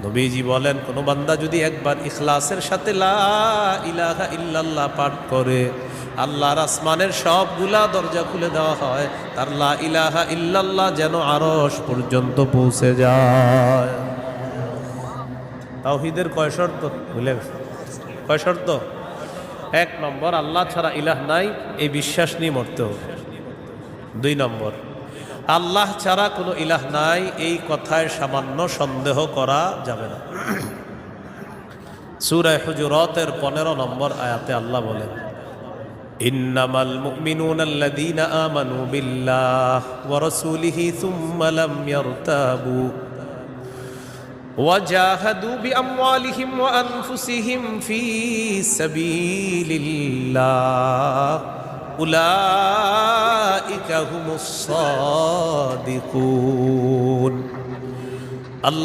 নবীজি বলেন, কোন বান্দা যদি একবার ইখলাসের সাথে লা ইলাহা ইল্লাল্লাহ পাঠ করে, আল্লাহর আসমানের সবগুলা দরজা খুলে দেওয়া হয়, তার লা ইলাহা ইল্লাল্লাহ যেন আরশ পর্যন্ত পৌঁছে যায়। তাওহীদের কয় শর্ত ভুলে গেছে? কয় শর্ত? 1 নম্বর, আল্লাহ ছাড়া ইলাহ নাই, এই বিশ্বাস নিয়ে মরতে হবে। 2 নম্বর, আল্লাহ ছাড়া কোনো ইলাহ নাই, এই কথায় সামান্য সন্দেহ করা যাবে না। সূরা হুজুরাতের 15 নম্বর আয়াতে আল্লাহ বলেন, ইন্নামাল মুমিনুনা আল্লাযীনা আমানু বিল্লাহি ওয়া রাসূলিহি সুম্মা লাম ইয়ারতাবু ওয়া জাহাদু বিআমওয়ালিহিম ওয়া আনফুসিহিম ফী সাবীলিল্লাহ উলাইকা হুমুস সাদিকুন। আল্লাহ